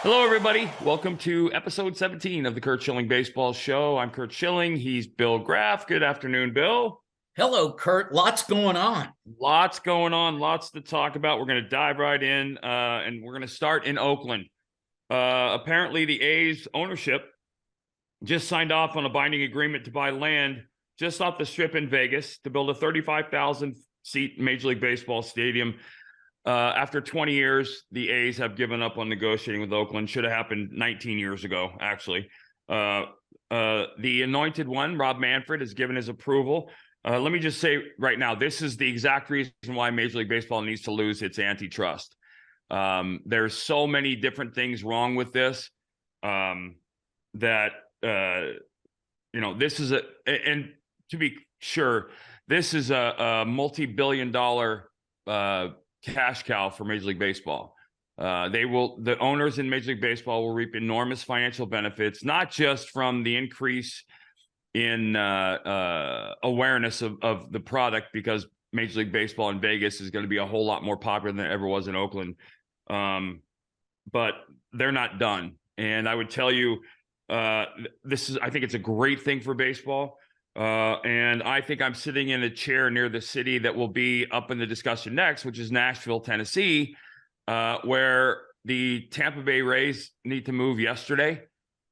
Hello, everybody. Welcome to episode 17 of the Curt Schilling Baseball Show. I'm Curt Schilling. He's Bill Graff. Good afternoon, Bill. Hello, Curt. Lots going on. Lots going on. Lots to talk about. We're going to dive right in, and we're going to start in Oakland. Apparently, the A's ownership just signed off on a binding agreement to buy land just off the Strip in Vegas to build a 35,000-seat Major League Baseball stadium. After 20 years, the A's have given up on negotiating with Oakland. Should have happened 19 years ago, actually. The anointed one, Rob Manfred, has given his approval. Let me just say right now, this is the exact reason why Major League Baseball needs to lose its antitrust. There's so many different things wrong with this that, this is and to be sure, this is a multi-billion-dollar cash cow for Major League Baseball. The owners in Major League Baseball will reap enormous financial benefits, not just from the increase in awareness of the product, because Major League Baseball in Vegas is going to be a whole lot more popular than it ever was in Oakland. But they're not done. And I would tell you, I think it's a great thing for baseball. And I think I'm sitting in a chair near the city that will be up in the discussion next, which is Nashville, Tennessee, where the Tampa Bay Rays need to move yesterday,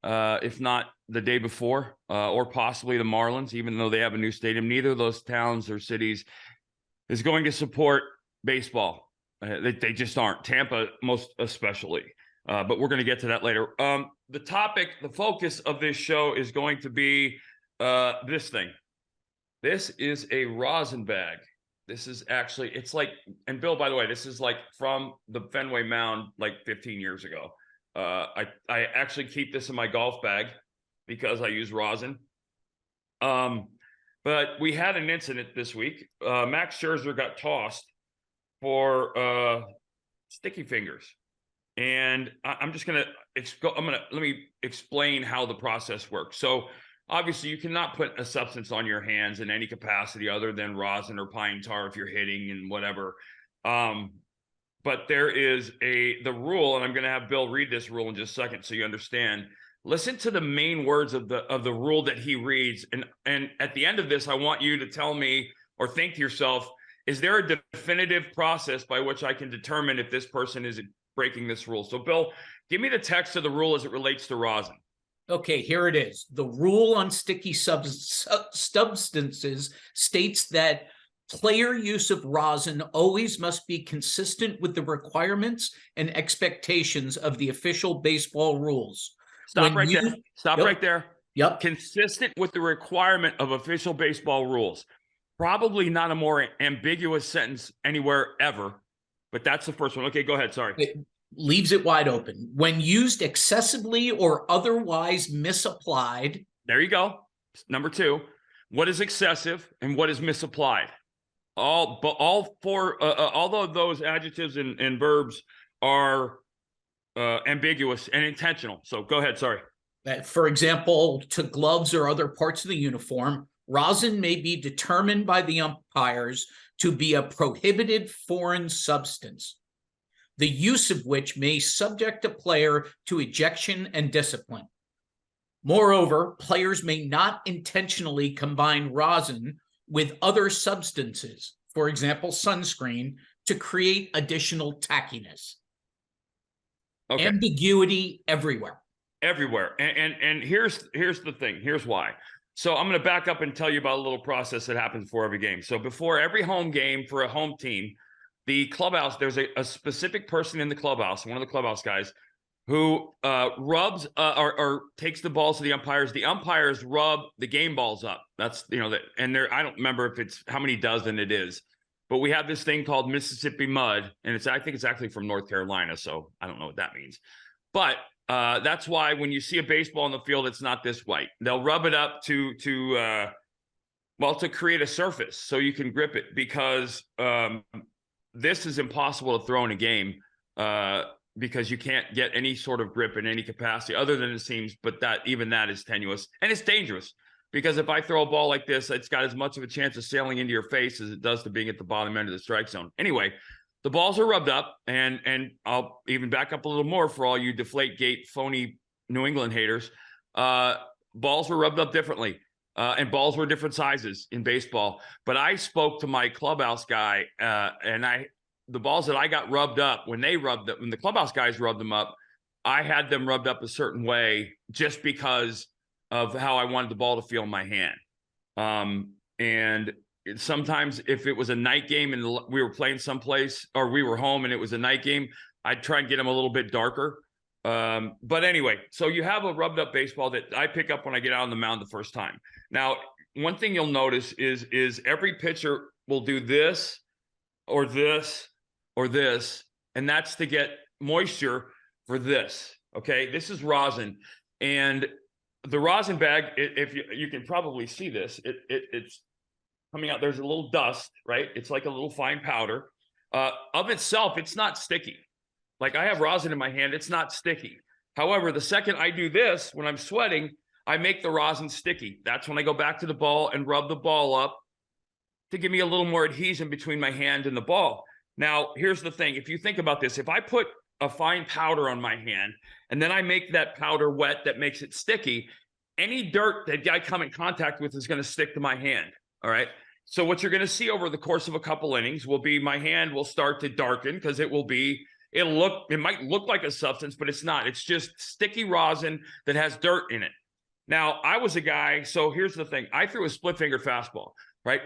if not the day before, or possibly the Marlins, even though they have a new stadium. Neither of those towns or cities is going to support baseball. They just aren't. Tampa, most especially. But we're going to get to that later. The focus of this show is going to be this thing. This is a rosin bag. This is actually, it's like, and Bill, by the way, this is like from the Fenway Mound like 15 years ago. I actually keep this in my golf bag because I use rosin. But we had an incident this week. Max Scherzer got tossed for sticky fingers. And let me explain how the process works. So obviously, you cannot put a substance on your hands in any capacity other than rosin or pine tar if you're hitting and whatever. But there is the rule, and I'm going to have Bill read this rule in just a second so you understand. Listen to the main words of the rule that he reads, and at the end of this, I want you to tell me or think to yourself: is there a definitive process by which I can determine if this person is breaking this rule? So, Bill, give me the text of the rule as it relates to rosin. Okay, here it is. The rule on sticky substances states that player use of rosin always must be consistent with the requirements and expectations of the official baseball rules. Stop right there. Stop right there. Yep. Consistent with the requirement of official baseball rules. Probably not a more ambiguous sentence anywhere ever, but that's the first one. Okay, go ahead. Sorry. It leaves it wide open. When used excessively or otherwise misapplied. There you go. Number two. What is excessive and what is misapplied? All four, although those adjectives and verbs are ambiguous and intentional. So go ahead. Sorry. For example, to gloves or other parts of the uniform, rosin may be determined by the umpires to be a prohibited foreign substance, the use of which may subject a player to ejection and discipline. Moreover, players may not intentionally combine rosin with other substances, for example, sunscreen, to create additional tackiness. Okay. Ambiguity everywhere. Everywhere. And here's the thing. Here's why. So I'm going to back up and tell you about a little process that happens before every game. So before every home game for a home team, the clubhouse, there's a specific person in the clubhouse, one of the clubhouse guys, who rubs or takes the balls to the umpires. The umpires rub the game balls up. That's, and I don't remember if it's how many dozen it is, but we have this thing called Mississippi mud, and I think it's actually from North Carolina, so I don't know what that means. But that's why when you see a baseball in the field, it's not this white. They'll rub it up to create a surface so you can grip it, because this is impossible to throw in a game because you can't get any sort of grip in any capacity other than it seems, but even that is tenuous, and it's dangerous. Because if I throw a ball like this, it's got as much of a chance of sailing into your face as it does to being at the bottom end of the strike zone. Anyway, the balls are rubbed up, and I'll even back up a little more for all you Deflategate phony New England haters. Balls were rubbed up differently, and balls were different sizes in baseball. But I spoke to my clubhouse guy, and the balls that I got rubbed up when the clubhouse guys rubbed them up, I had them rubbed up a certain way just because of how I wanted the ball to feel in my hand. And sometimes if it was a night game and we were playing someplace, or we were home and it was a night game, I'd try and get them a little bit darker. But anyway, so you have a rubbed up baseball that I pick up when I get out on the mound the first time. Now, one thing you'll notice is every pitcher will do this or this or this, and that's to get moisture for this. Okay, this is rosin, and the rosin bag, if you can probably see this, it's coming out. There's a little dust, right? It's like a little fine powder. Of itself, it's not sticky. Like, I have rosin in my hand, it's not sticky. However, the second I do this, when I'm sweating, I make the rosin sticky. That's when I go back to the ball and rub the ball up to give me a little more adhesion between my hand and the ball. Now, here's the thing. If you think about this, if I put a fine powder on my hand and then I make that powder wet that makes it sticky, any dirt that I come in contact with is going to stick to my hand. All right. So what you're going to see over the course of a couple innings will be my hand will start to darken, because it might look like a substance, but it's not. It's just sticky rosin that has dirt in it. Now, I was a guy, so here's the thing. I threw a split finger fastball, right?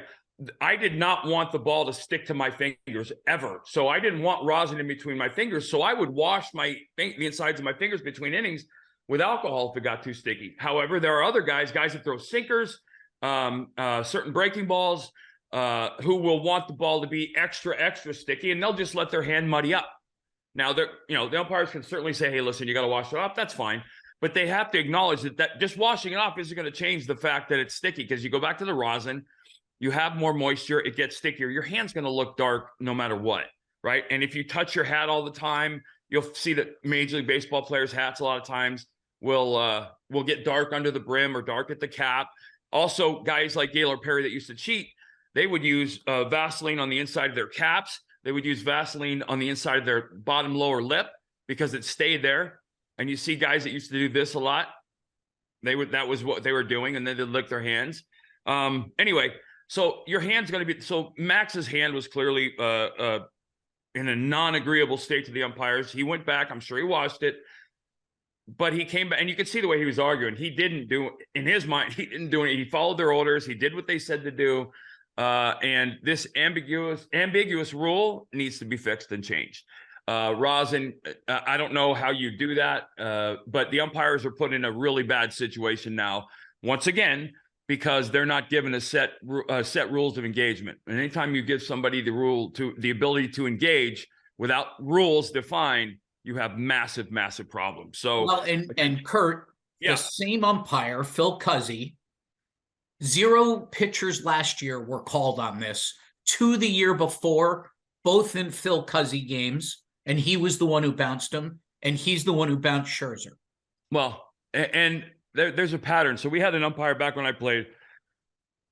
I did not want the ball to stick to my fingers ever. So I didn't want rosin in between my fingers. So I would wash the insides of my fingers between innings with alcohol if it got too sticky. However, there are other guys that throw sinkers, certain breaking balls, who will want the ball to be extra sticky, and they'll just let their hand muddy up. Now, the umpires can certainly say, hey, listen, you got to wash it off. That's fine. But they have to acknowledge that just washing it off isn't going to change the fact that it's sticky, because you go back to the rosin, you have more moisture, it gets stickier. Your hand's going to look dark no matter what, right? And if you touch your hat all the time, you'll see that Major League Baseball players' hats a lot of times will get dark under the brim or dark at the cap. Also, guys like Gaylord Perry that used to cheat, they would use Vaseline on the inside of their caps. They would use Vaseline on the inside of their bottom lower lip because it stayed there. And you see guys that used to do this a lot. That was what they were doing, and then they'd lick their hands. Anyway, so your hand's going to be, so Max's hand was clearly in a non-agreeable state to the umpires. He went back. I'm sure he watched it, but he came back, and you could see the way he was arguing. He didn't do, in his mind, he didn't do it. He followed their orders. He did what they said to do. And this ambiguous rule needs to be fixed and changed. Rosin, I don't know how you do that, but the umpires are put in a really bad situation now, once again, because they're not given a set rules of engagement. And anytime you give somebody the ability to engage without rules defined, you have massive problems. So, well, and Curt, yeah, the same umpire, Phil Cuzzi, 0 pitchers last year were called on this. 2 the year before, both in Phil Cuzzi games, and he was the one who bounced him, and he's the one who bounced Scherzer. Well, and there's a pattern. So we had an umpire back when I played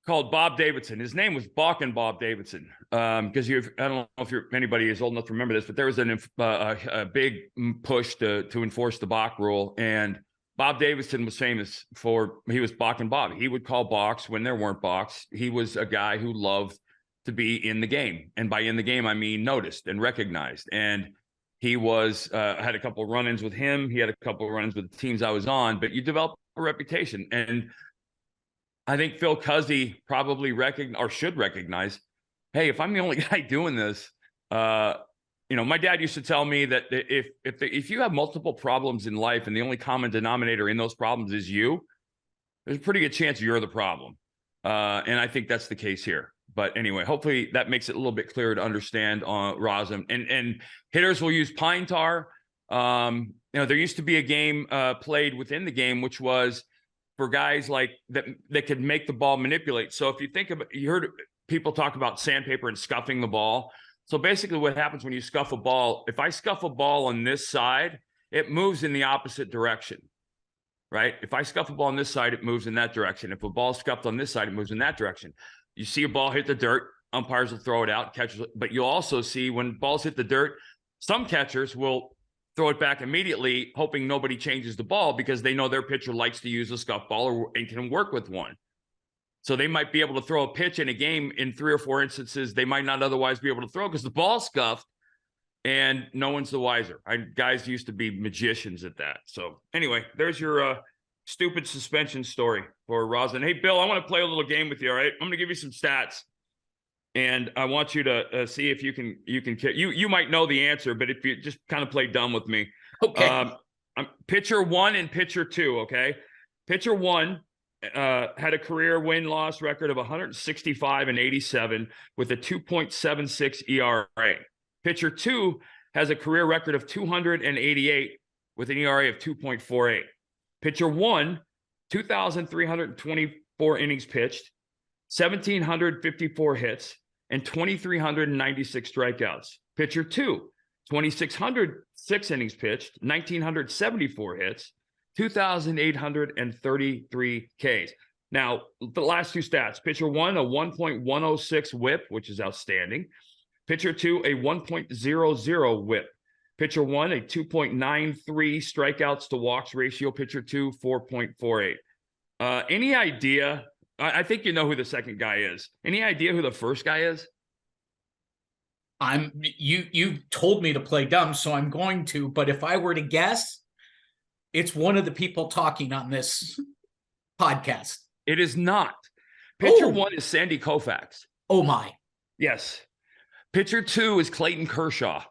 called Bob Davidson. His name was Balkin Bob Davidson, because I don't know if anybody is old enough to remember this, but there was a big push to enforce the balk rule, and Bob Davidson was famous he was Balkin Bob. He would call balks when there weren't balks. He was a guy who loved to be in the game, and by in the game I mean noticed and recognized. And he was had a couple of run-ins with him. He had a couple of run-ins with the teams I was on, but you develop a reputation. And I think Phil Cuzzi probably should recognize, hey, if I'm the only guy doing this, my dad used to tell me that if you have multiple problems in life and the only common denominator in those problems is you, there's a pretty good chance you're the problem. And I think that's the case here. But anyway, hopefully that makes it a little bit clearer to understand on rosin. And hitters will use pine tar. There used to be a game played within the game, which was for guys like that could make the ball manipulate. So if you think about, you heard people talk about sandpaper and scuffing the ball. So basically what happens when you scuff a ball, if I scuff a ball on this side, it moves in the opposite direction, right? If I scuff a ball on this side, it moves in that direction. If a ball is scuffed on this side, it moves in that direction. You see a ball hit the dirt, umpires will throw it out, catchers, but you'll also see when balls hit the dirt, some catchers will throw it back immediately, hoping nobody changes the ball because they know their pitcher likes to use a scuff ball and can work with one. So they might be able to throw a pitch in a game in 3 or 4 instances they might not otherwise be able to throw because the ball's scuffed and no one's the wiser. Guys used to be magicians at that. So anyway, there's your stupid suspension story for Rosin. Hey, Bill, I want to play a little game with you, all right? I'm going to give you some stats. And I want you to see if you might know the answer, but if you just kind of play dumb with me. Okay. Pitcher 1 and pitcher 2, okay? Pitcher 1 had a career win-loss record of 165 and 87 with a 2.76 ERA. Pitcher 2 has a career record of 288 with an ERA of 2.48. Pitcher 1, 2,324 innings pitched, 1,754 hits, and 2,396 strikeouts. Pitcher 2, 2,606 innings pitched, 1,974 hits, 2,833 Ks. Now, the last 2 stats. Pitcher 1, a 1.106 whip, which is outstanding. Pitcher 2, a 1.00 whip. Pitcher 1, a 2.93 strikeouts to walks ratio. Pitcher 2, 4.48. Any idea? I think you know who the second guy is. Any idea who the first guy is? You told me to play dumb, so I'm going to, but if I were to guess, it's one of the people talking on this podcast. It is not. Pitcher 1 is Sandy Koufax. Oh my. Yes. Pitcher 2 is Clayton Kershaw.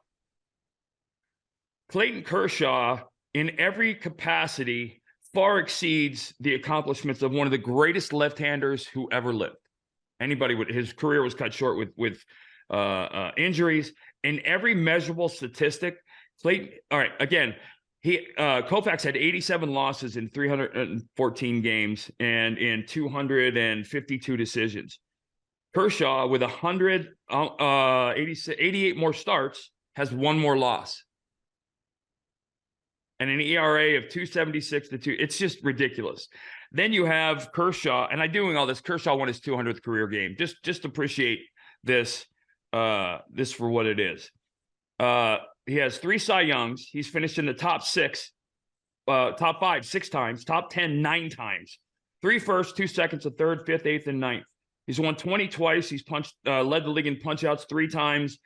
Clayton Kershaw, in every capacity, far exceeds the accomplishments of one of the greatest left-handers who ever lived. His career was cut short with injuries. In every measurable statistic, Clayton, all right, again, Koufax had 87 losses in 314 games and in 252 decisions. Kershaw, with 88 more starts, has 1 more loss. And an ERA of 2.76 to 2. It's just ridiculous. Then you have Kershaw, and I'm doing all this. Kershaw won his 200th career game. Just appreciate this for what it is. He has 3 Cy Youngs. He's finished in the top 5 6 times, top 10 9 times. 3 firsts, 2 seconds, a third, 5th, 8th, and 9th. He's won 20 twice. He's led the league in punch-outs 3 times.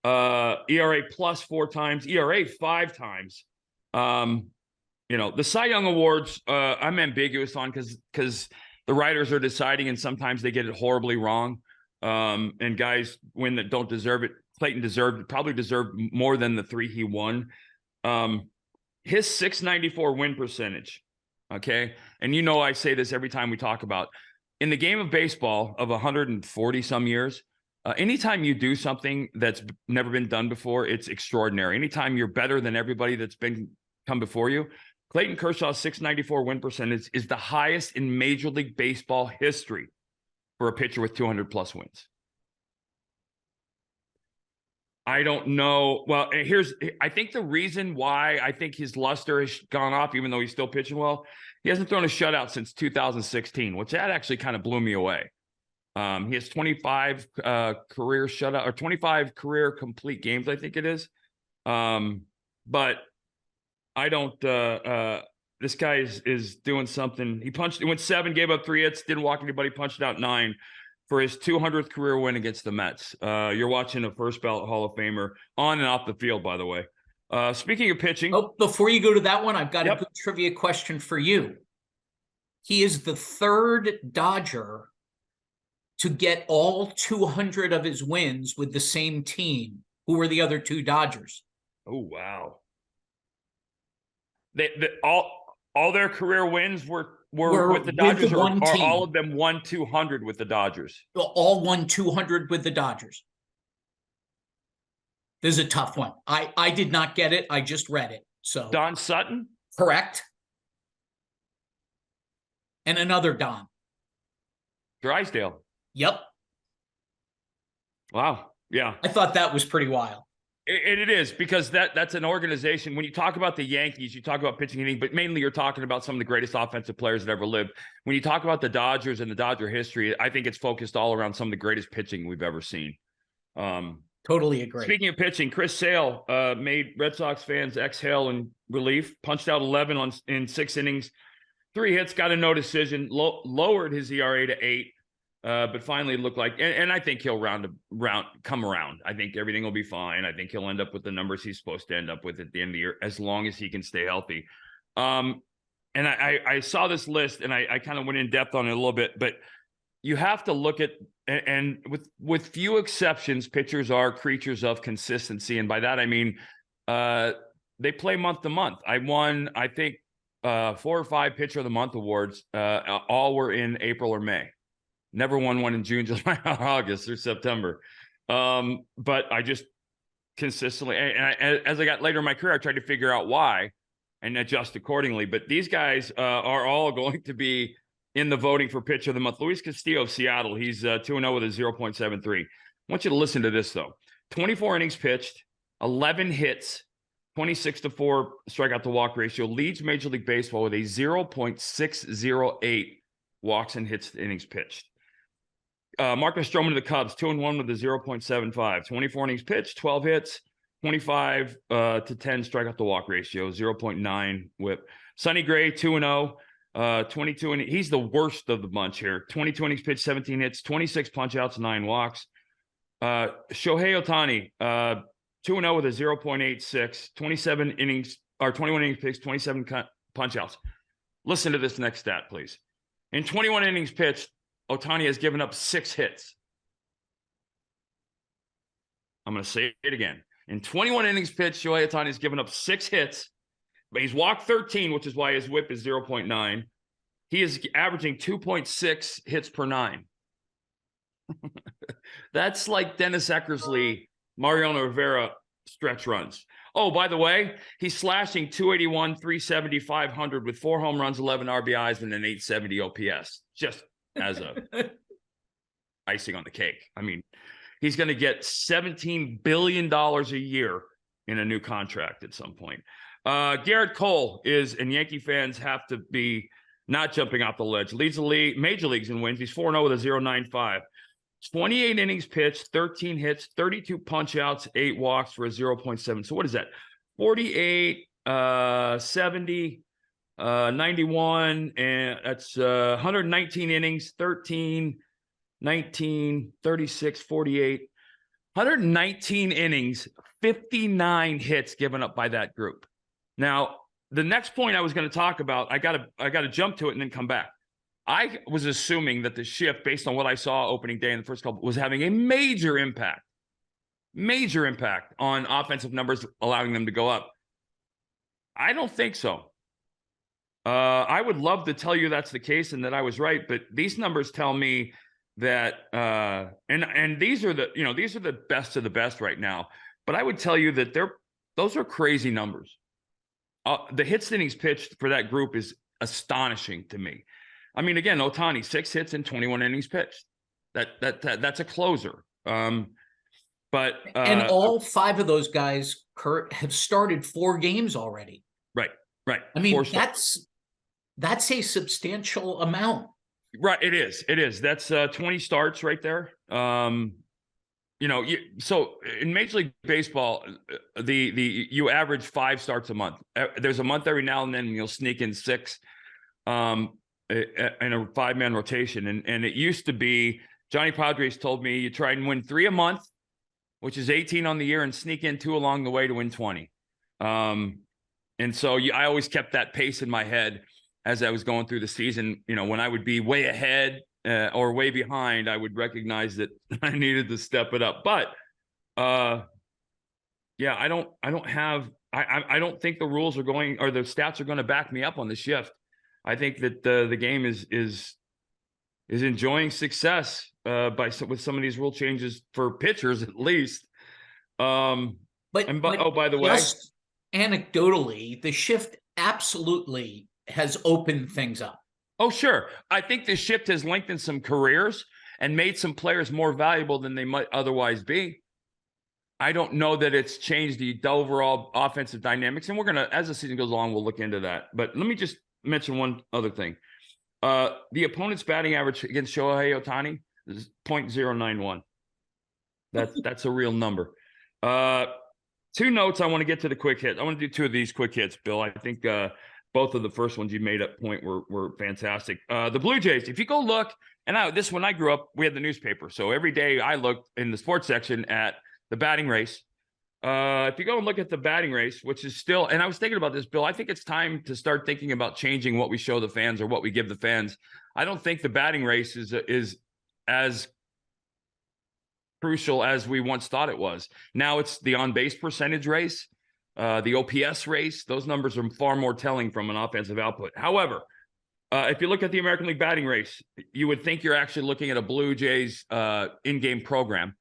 ERA plus 4 times. ERA 5 times. The Cy Young Awards, I'm ambiguous on because the writers are deciding, and sometimes they get it horribly wrong. And guys win that don't deserve it. Clayton probably deserved more than the 3 he won. His .694 win percentage. Okay. And I say this every time we talk about in the game of baseball of 140 some years. Anytime you do something that's never been done before, it's extraordinary. Anytime you're better than everybody that's come before you, Clayton Kershaw's .694 win percentage is the highest in Major League Baseball history for a pitcher with 200 plus wins. I don't know. Well, I think the reason why I think his luster has gone off, even though he's still pitching well, he hasn't thrown a shutout since 2016, which that actually kind of blew me away. He has 25 career shutout or 25 career complete games, I think it is. But I don't. This guy is doing something. He went 7, gave up 3 hits, didn't walk anybody, punched out 9 for his 200th career win against the Mets. You're watching a first ballot Hall of Famer on and off the field, by the way. Speaking of pitching. Oh, before you go to that one, I've got a good trivia question for you. He is the 3rd Dodger to get all 200 of his wins with the same team. Who were the other 2 Dodgers? Oh, wow. All their career wins were with the Dodgers, or all of them won 200 with the Dodgers? All won 200 with the Dodgers. This is a tough one. I did not get it. I just read it. So Don Sutton? Correct. And another Don. Drysdale. Yep. Wow. Yeah. I thought that was pretty wild. It is, because that's an organization. When you talk about the Yankees, you talk about pitching hitting, but mainly you're talking about some of the greatest offensive players that ever lived. When you talk about the Dodgers and the Dodger history, I think it's focused all around some of the greatest pitching we've ever seen. Totally agree. Speaking of pitching, Chris Sale made Red Sox fans exhale in relief. Punched out 11 in 6 innings, 3 hits, got a no decision, lowered his ERA to 8. But finally looked like, and I think he'll come around. I think everything will be fine. I think he'll end up with the numbers he's supposed to end up with at the end of the year, as long as he can stay healthy. And I saw this list, and I kind of went in depth on it a little bit, but you have to look at, and with few exceptions, pitchers are creatures of consistency. And by that, I mean, they play month to month. I won, I think, 4 or 5 pitcher of the month awards. All were in April or May. Never won one in June, July, August, or September. But I just consistently, and as I got later in my career, I tried to figure out why and adjust accordingly. But these guys are all going to be in the voting for pitcher of the month. Luis Castillo of Seattle, he's 2-0 with a 0.73. I want you to listen to this, though. 24 innings pitched, 11 hits, 26-4 strikeout to walk ratio, leads Major League Baseball with a 0.608 walks and hits innings pitched. Marcus Stroman of the Cubs, 2-1 with a 0.75. 24 innings pitched, 12 hits, 25 to 10 strikeout to walk ratio, 0.9 whip. Sonny Gray, 2-0, 22 innings. He's the worst of the bunch here. 22 innings pitched, 17 hits, 26 punch-outs, 9 walks. Shohei Ohtani, 2-0 with a 0.86, 21 innings pitched, 27 punch-outs. Listen to this next stat, please. In 21 innings pitched, Ohtani has given up 6 hits. I'm going to say it again. In 21 innings pitched, Shohei Ohtani has given up 6 hits, but he's walked 13, which is why his whip is 0.9. He is averaging 2.6 hits per 9. That's like Dennis Eckersley, Mariano Rivera stretch runs. Oh, by the way, he's slashing 281, 370, 500 with 4 home runs, 11 RBIs, and an 870 OPS. Just as a icing on the cake. I mean, he's going to get $17 billion a year in a new contract at some point. Garrett Cole and Yankee fans have to be not jumping off the ledge. Leads the league, major leagues in wins. He's 4-0 with a 0.95. 28 innings pitched, 13 hits, 32 punch-outs, 8 walks for a 0.7. So what is that? 48, 70, 91, and that's 119 innings, 13, 19, 36, 48. 119 innings, 59 hits given up by that group. Now, the next point I was going to talk about, I got to jump to it and then come back. I was assuming that the shift, based on what I saw opening day in the first couple, was having a major impact on offensive numbers, allowing them to go up. I don't think so. I would love to tell you that's the case and that I was right, but these numbers tell me that, and these are the best of the best right now. But I would tell you that those are crazy numbers. The hits innings pitched for that group is astonishing to me. I mean, again, Ohtani, 6 hits in 21 innings pitched. That's a closer. And all 5 of those guys, Curt, have started 4 games already. Right. I mean, that's a substantial amount. Right. It is. That's 20 starts right there. So in Major League Baseball, you average 5 starts a month. There's a month every now and then you'll sneak in 6 in a 5-man rotation. And it used to be, Johnny Padres told me, you try and win 3 a month, which is 18 on the year, and sneak in 2 along the way to win 20. And so I always kept that pace in my head as I was going through the season. When I would be way ahead or way behind, I would recognize that I needed to step it up. But I don't think the rules are going, or the stats are going to back me up on the shift. I think that the game is enjoying success with some of these rule changes for pitchers, at least. By the way, just anecdotally, the shift absolutely has opened things up. Oh, sure. I think the shift has lengthened some careers and made some players more valuable than they might otherwise be. I don't know that it's changed the overall offensive dynamics. And we're going to, as the season goes along, we'll look into that. But let me just mention one other thing. The opponent's batting average against Shohei Ohtani is .091. That's a real number. Two notes I want to get to the quick hit. I want to do two of these quick hits, Bill. I think both of the first ones you made up point were fantastic. The Blue Jays, if you go look, and when I grew up, we had the newspaper. So every day I looked in the sports section at the batting race. If you go and look at the batting race, which is still, and I was thinking about this, Bill, I think it's time to start thinking about changing what we show the fans or what we give the fans. I don't think the batting race is as crucial as we once thought it was. Now it's the on-base percentage race, the OPS race. Those numbers are far more telling from an offensive output. However, if you look at the American League batting race, you would think you're actually looking at a Blue Jays in-game program,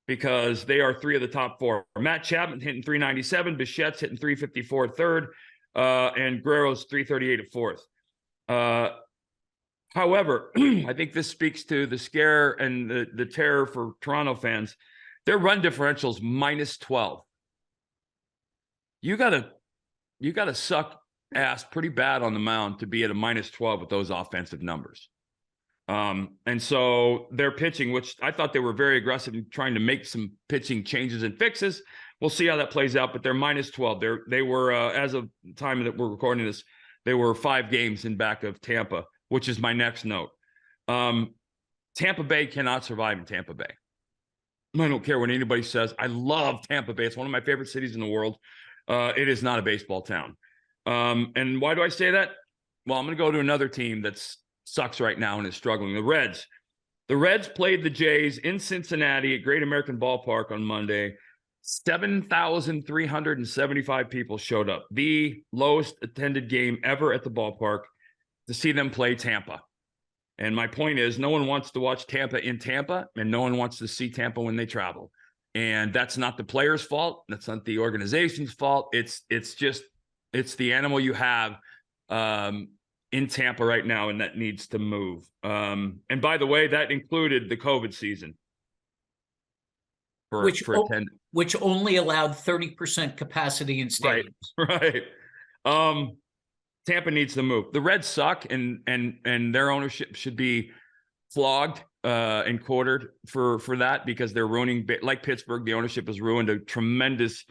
because they are three of the top four. Matt Chapman hitting 397, Bichette's hitting 354 at third, and Guerrero's 338 at fourth. However, I think this speaks to the scare and the terror for Toronto fans. Their run differential's -12. You gotta suck ass pretty bad on the mound to be at a -12 with those offensive numbers. And so their pitching, which I thought they were very aggressive in trying to make some pitching changes and fixes. We'll see how that plays out, but they're -12. They were, as of the time that we're recording this, they were 5 games in back of Tampa, which is my next note. Tampa Bay cannot survive in Tampa Bay. I don't care what anybody says. I love Tampa Bay. It's one of my favorite cities in the world. It is not a baseball town. And why do I say that? Well, I'm going to go to another team that's sucks right now and is struggling. The Reds. The Reds played the Jays in Cincinnati at Great American Ballpark on Monday. 7,375 people showed up. The lowest attended game ever at the ballpark to see them play Tampa. And my point is, no one wants to watch Tampa in Tampa, and no one wants to see Tampa when they travel. And that's not the players' fault. That's not the organization's fault. It's the animal you have in Tampa right now, and that needs to move. And by the way, that included the COVID season for attendance, which only allowed 30% capacity in stadiums. Right. Tampa needs to move. The Reds suck, and their ownership should be flogged and quartered for that, because they're ruining, like Pittsburgh. The ownership has ruined a tremendous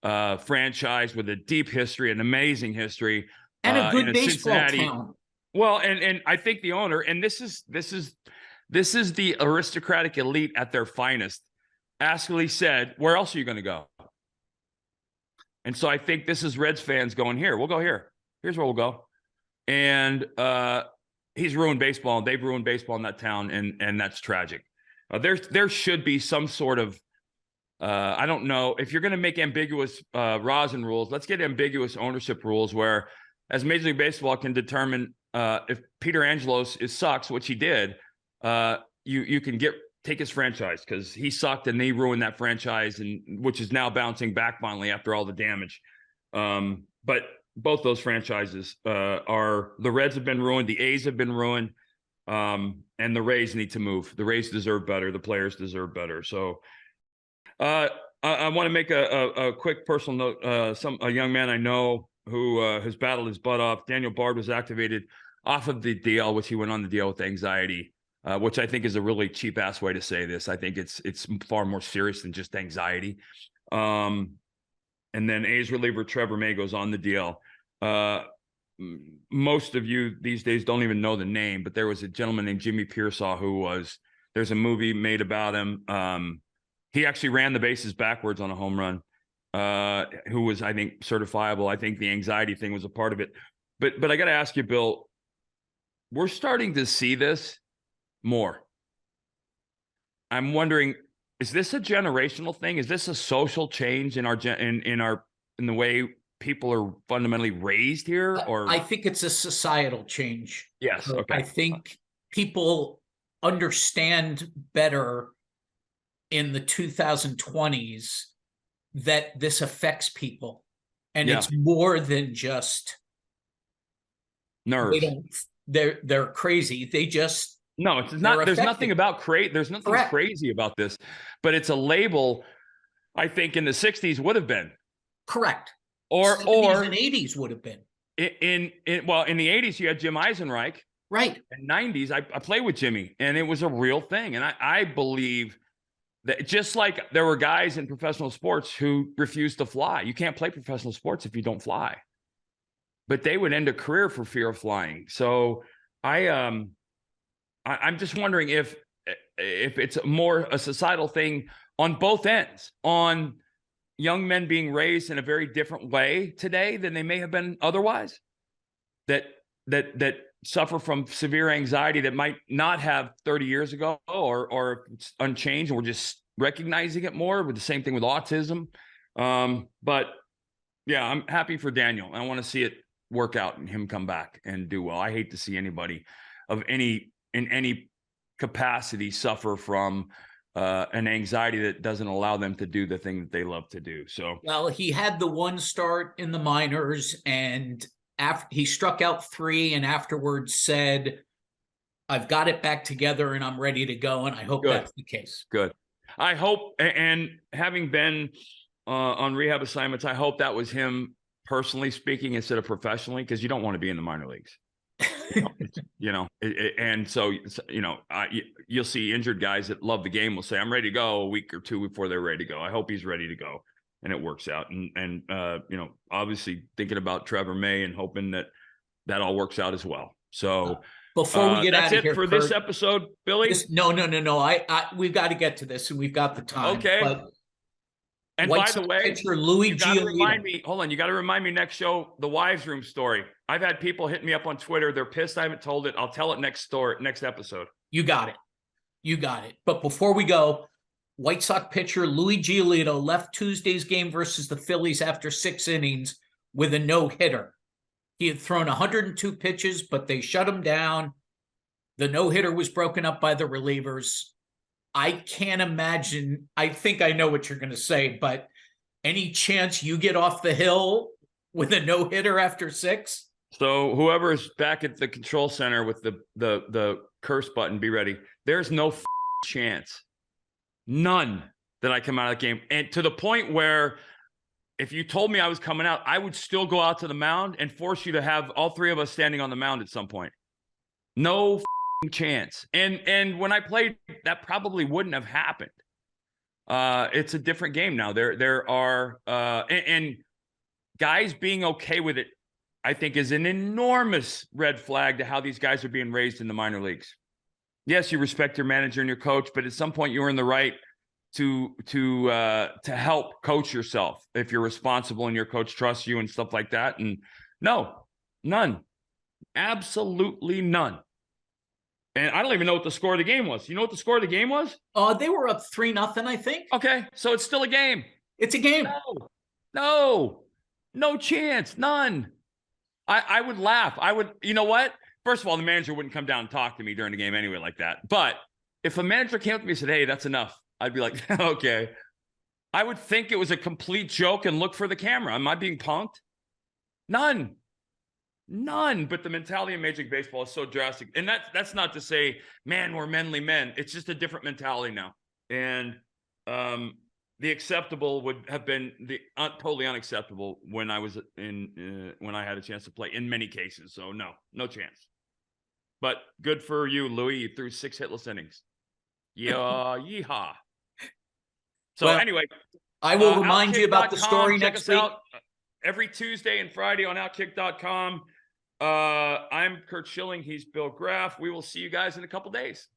franchise with a deep history, an amazing history. And a good baseball town. Well, and I think the owner, and this is the aristocratic elite at their finest, actually said, "Where else are you going to go?" And so I think this is Reds fans going, "Here, we'll go here. Here's where we'll go." And he's ruined baseball, and they've ruined baseball in that town, and that's tragic. There should be some sort of I don't know, if you're going to make ambiguous rosin rules, let's get ambiguous ownership rules where, as Major League Baseball can determine if Peter Angelos sucks, which he did, you can take his franchise because he sucked and they ruined that franchise, and which is now bouncing back finally after all the damage. But both those franchises the Reds have been ruined, the A's have been ruined, and the Rays need to move. The Rays deserve better. The players deserve better. So I want to make a quick personal note. A young man I know who has battled his butt off. Daniel Bard was activated off of the DL, which he went on the DL with anxiety, which I think is a really cheap ass way to say this. I think it's far more serious than just anxiety. And then A's reliever Trevor May goes on the DL. Most of you these days don't even know the name, but there was a gentleman named Jimmy Pearsall there's a movie made about him. He actually ran the bases backwards on a home run. Who was, I think, certifiable. I think the anxiety thing was a part of it. But I got to ask you, Bill, we're starting to see this more. I'm wondering, is this a generational thing? Is this a social change in the way people are fundamentally raised here? Or I think it's a societal change. Yes. Okay. I think people understand better in the 2020s that this affects people, and it's more than just nerves. They're crazy. They just it's not. There's nothing about there's nothing Correct. crazy about this, but it's a label I think in the 60s would have been. Correct. Or 70s and 80s would have been. In the 80s, you had Jim Eisenreich. Right. In the 90s, I played with Jimmy, and it was a real thing. And I believe that just like there were guys in professional sports who refused to fly. You can't play professional sports if you don't fly. But they would end a career for fear of flying. So I'm just wondering if it's more a societal thing on both ends, on young men being raised in a very different way today than they may have been otherwise, that suffer from severe anxiety that might not have 30 years ago, or it's unchanged, and we're just recognizing it more. With the same thing with autism. But yeah, I'm happy for Daniel. I want to see it work out and him come back and do well. I hate to see anybody in any capacity suffer from an anxiety that doesn't allow them to do the thing that they love to do. So, well, he had the one start in the minors, and after he struck out 3, and afterwards said, "I've got it back together and I'm ready to go." And I hope that's the case. Good. I hope, and having been on rehab assignments, I hope that was him personally speaking instead of professionally, because you don't want to be in the minor leagues. And so, you'll see injured guys that love the game will say, "I'm ready to go," a week or 2 before they're ready to go. I hope he's ready to go and it works out. And obviously thinking about Trevor May and hoping that all works out as well. So before we get out of here, that's it for Kurt, this episode, Billy. No. We've got to get to this, and we've got the time. Okay. But and by the way, pitcher Louis you got to remind me. Hold on, you got to remind me next show the wives' room story. I've had people hit me up on Twitter. They're pissed I haven't told it. I'll tell it next episode. You got it. But before we go, White Sox pitcher Louis Giolito left Tuesday's game versus the Phillies after 6 innings with a no-hitter. He had thrown 102 pitches, but they shut him down. The no-hitter was broken up by the relievers. I can't imagine. I think I know what you're going to say, but any chance you get off the hill with a no-hitter after 6? So whoever's back at the control center with the curse button, be ready. There's no chance. None that I come out of the game. And to the point where if you told me I was coming out, I would still go out to the mound and force you to have all 3 of us standing on the mound at some point. No chance. And when I played, that probably wouldn't have happened. It's a different game now. There are and guys being okay with it, I think, is an enormous red flag to how these guys are being raised in the minor leagues. Yes, you respect your manager and your coach, but at some point you earn the right to help coach yourself if you're responsible and your coach trusts you and stuff like that. And no, none, absolutely none. And I don't even know what the score of the game was. You know what the score of the game was? They were up 3-0, I think. Okay, so it's still a game. It's a game. No chance, none. I would laugh. You know what? First of all, the manager wouldn't come down and talk to me during the game anyway like that. But if a manager came up to me and said, "Hey, that's enough," I'd be like, okay. I would think it was a complete joke and look for the camera. Am I being punked? None. But the mentality in Major League Baseball is so drastic. And that's not to say, man, we're manly men. It's just a different mentality now. And the acceptable would have been the totally unacceptable when I was when I had a chance to play in many cases. So no chance. But good for you, Louis. You threw 6 hitless innings. Yeah, yeehaw. So anyway, I will remind you about the story next week. Every Tuesday and Friday on OutKick.com. I'm Curt Schilling. He's Bill Graff. We will see you guys in a couple days.